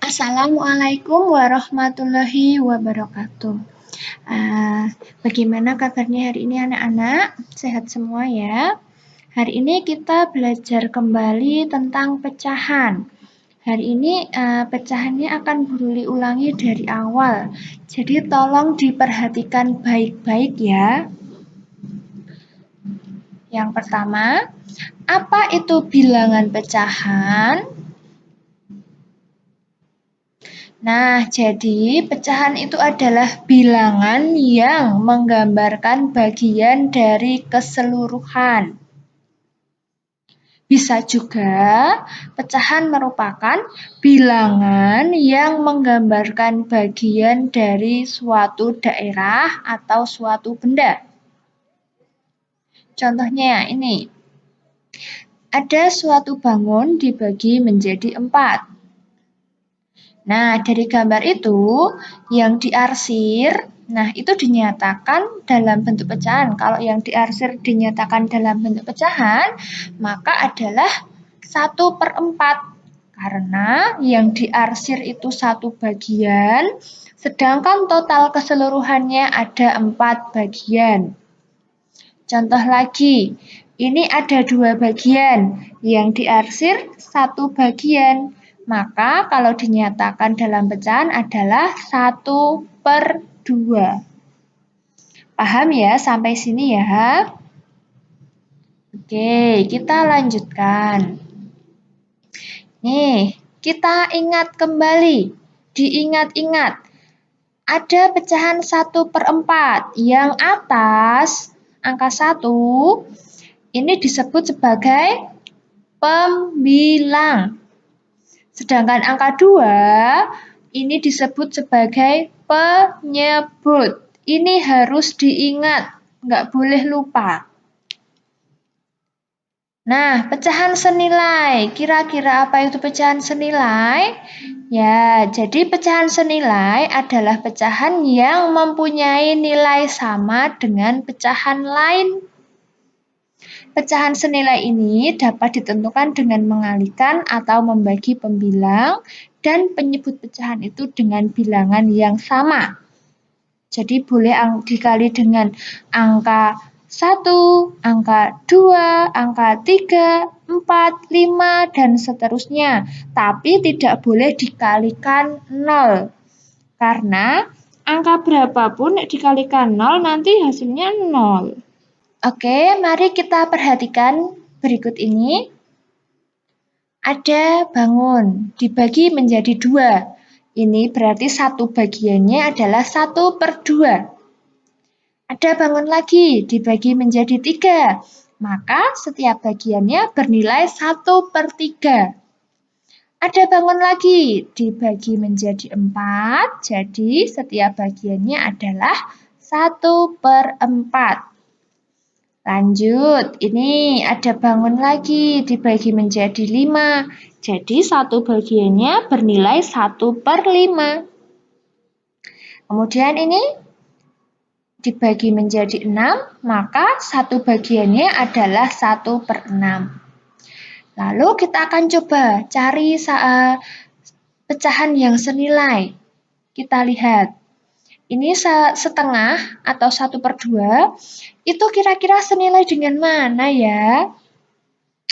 Assalamualaikum warahmatullahi wabarakatuh. Bagaimana kabarnya hari ini anak-anak? Sehat semua ya? Hari ini kita belajar kembali tentang pecahan. Hari ini pecahannya akan Buruli ulangi dari awal. Jadi tolong diperhatikan baik-baik ya. Yang pertama, apa itu bilangan pecahan? Nah, jadi pecahan itu adalah bilangan yang menggambarkan bagian dari keseluruhan. Bisa juga pecahan merupakan bilangan yang menggambarkan bagian dari suatu daerah atau suatu benda. Contohnya ini, ada suatu bangun dibagi menjadi 4. Nah, dari gambar itu yang diarsir, nah itu dinyatakan dalam bentuk pecahan. Kalau yang diarsir dinyatakan dalam bentuk pecahan, maka adalah 1/4. Karena yang diarsir itu satu bagian, sedangkan total keseluruhannya ada 4 bagian. Contoh lagi, ini ada 2 bagian, yang diarsir 1 bagian. Maka kalau dinyatakan dalam pecahan adalah 1/2. Paham ya sampai sini ya? Oke, kita lanjutkan. Nih, kita ingat kembali. Diingat-ingat. Ada pecahan 1/4. Yang atas, angka 1, ini disebut sebagai pembilang. Sedangkan angka 2 ini disebut sebagai penyebut. Ini harus diingat, nggak boleh lupa. Nah, pecahan senilai. Kira-kira apa itu pecahan senilai? Ya, jadi pecahan senilai adalah pecahan yang mempunyai nilai sama dengan pecahan lain. Pecahan senilai ini dapat ditentukan dengan mengalihkan atau membagi pembilang dan penyebut pecahan itu dengan bilangan yang sama. Jadi boleh dikali dengan angka 1, angka 2, angka 3, 4, 5, dan seterusnya. Tapi tidak boleh dikalikan 0. Karena angka berapapun dikalikan 0 nanti hasilnya 0. Oke, mari kita perhatikan berikut ini. Ada bangun, dibagi menjadi 2. Ini berarti satu bagiannya adalah 1/2. Ada bangun lagi, dibagi menjadi 3. Maka setiap bagiannya bernilai 1/3. Ada bangun lagi, dibagi menjadi 4. Jadi setiap bagiannya adalah 1/4. Lanjut, ini ada bangun lagi dibagi menjadi 5. Jadi satu bagiannya bernilai 1/5. Kemudian ini dibagi menjadi 6, maka satu bagiannya adalah 1/6. Lalu kita akan coba cari pecahan yang senilai. Kita lihat. Ini setengah atau 1/2, itu kira-kira senilai dengan mana ya?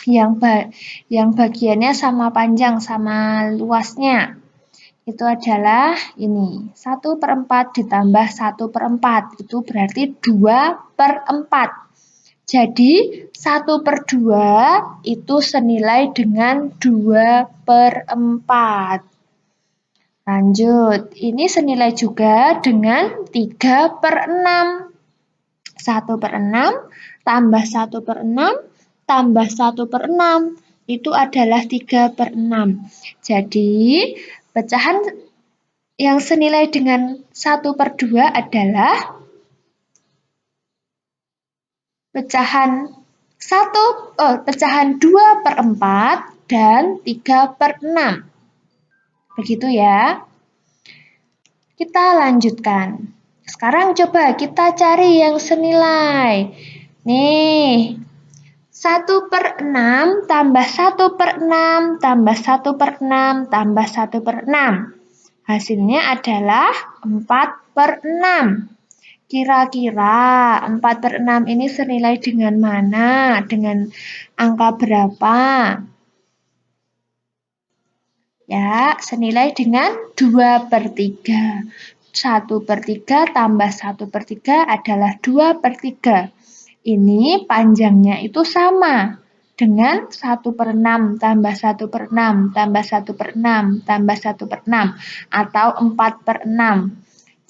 Yang bagiannya sama panjang, sama luasnya. Itu adalah ini, 1/4 ditambah 1/4, itu berarti 2/4. Jadi 1/2 itu senilai dengan 2/4. Lanjut, ini senilai juga dengan 3/6. 1/6 tambah 1/6 tambah 1/6 itu adalah 3/6. Jadi, pecahan yang senilai dengan 1/2 adalah pecahan 2/4 dan 3/6. Begitu ya. Kita lanjutkan. Sekarang coba kita cari yang senilai. Nih, 1/6 tambah 1/6 tambah 1/6 tambah 1/6. Hasilnya adalah 4/6. Kira-kira 4/6 ini senilai dengan mana? Dengan angka berapa? Ya, senilai dengan 2/3. 1/3 tambah 1/3 adalah 2/3. Ini panjangnya itu sama dengan 1/6 tambah 1/6 tambah 1/6 tambah 1/6 atau 4/6.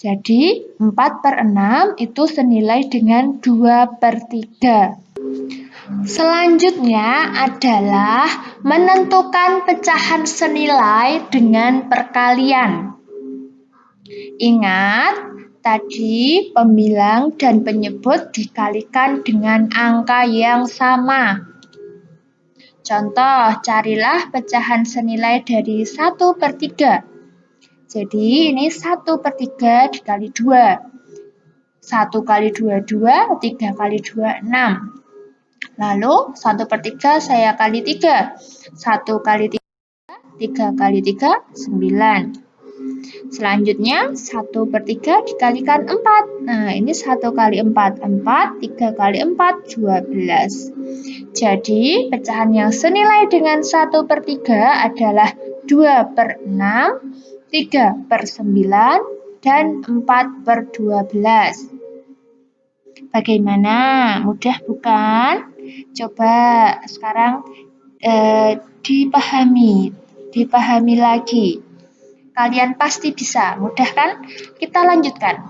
Jadi 4/6 itu senilai dengan 2/3. Selanjutnya adalah menentukan pecahan senilai dengan perkalian. Ingat, tadi pembilang dan penyebut dikalikan dengan angka yang sama. Contoh, carilah pecahan senilai dari 1/3. Jadi ini 1/3 dikali 2. 1 kali 2, 2, 3 kali 2, 6. Lalu 1/3 saya kali 3. 1 kali 3, 3 kali 3, 9. Selanjutnya 1/3 dikalikan 4. Nah ini 1 kali 4, 4, 3 kali 4, 12. Jadi pecahan yang senilai dengan 1/3 adalah 2/6, 3/9, dan 4/12. Bagaimana? Mudah bukan? Coba sekarang dipahami lagi. Kalian pasti bisa, mudah kan? Kita lanjutkan.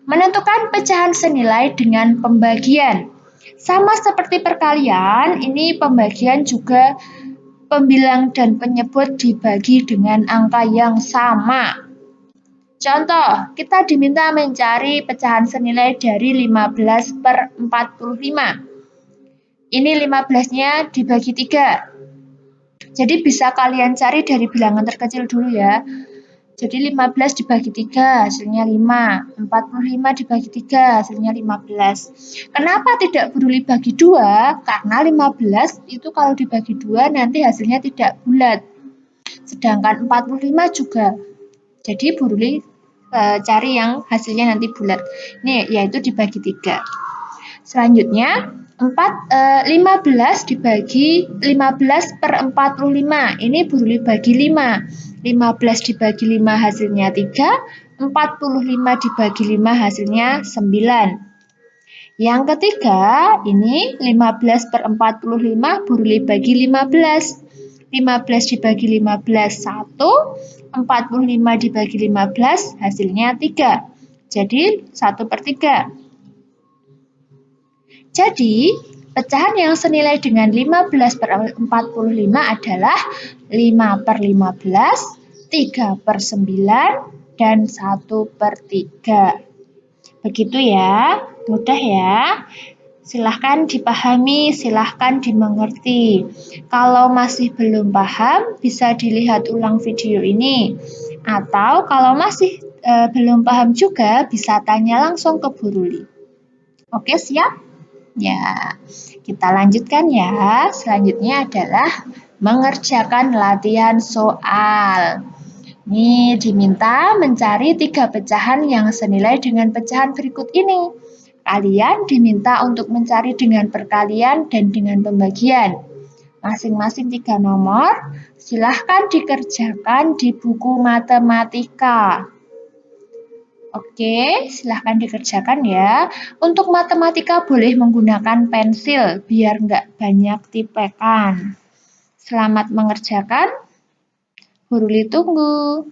Menentukan pecahan senilai dengan pembagian. Sama seperti perkalian, ini pembagian juga pembilang dan penyebut dibagi dengan angka yang sama. Contoh, kita diminta mencari pecahan senilai dari 15/45. Ini 15-nya dibagi 3. Jadi bisa kalian cari dari bilangan terkecil dulu ya. Jadi 15 dibagi 3 hasilnya 5. 45 dibagi 3 hasilnya 15. Kenapa tidak Bruli bagi 2? Karena 15 itu kalau dibagi 2 nanti hasilnya tidak bulat. Sedangkan 45 juga. Jadi Bruli cari yang hasilnya nanti bulat. Ini yaitu dibagi 3. Selanjutnya 15 dibagi 15/45. Ini Bruli bagi 5. 15 dibagi 5 hasilnya 3. 45 dibagi 5 hasilnya 9. Yang ketiga, ini 15/45 Bruli bagi 15. 15 dibagi 15, 1. 45 dibagi 15, hasilnya 3. Jadi, 1/3. Jadi, pecahan yang senilai dengan 15/45 adalah 5/15, 3/9, dan 1/3. Begitu ya, mudah ya. Silahkan dipahami, silahkan dimengerti. Kalau masih belum paham, bisa dilihat ulang video ini. Atau kalau masih belum paham juga, bisa tanya langsung ke Bu Ruli. Oke, siap? Ya, kita lanjutkan ya. Selanjutnya adalah mengerjakan latihan soal. Ini diminta mencari 3 pecahan yang senilai dengan pecahan berikut ini. Kalian diminta untuk mencari dengan perkalian dan dengan pembagian. Masing-masing 3 nomor, silahkan dikerjakan di buku matematika. Oke, silahkan dikerjakan ya. Untuk matematika boleh menggunakan pensil biar nggak banyak tipekan. Selamat mengerjakan. Bu Ruli tunggu.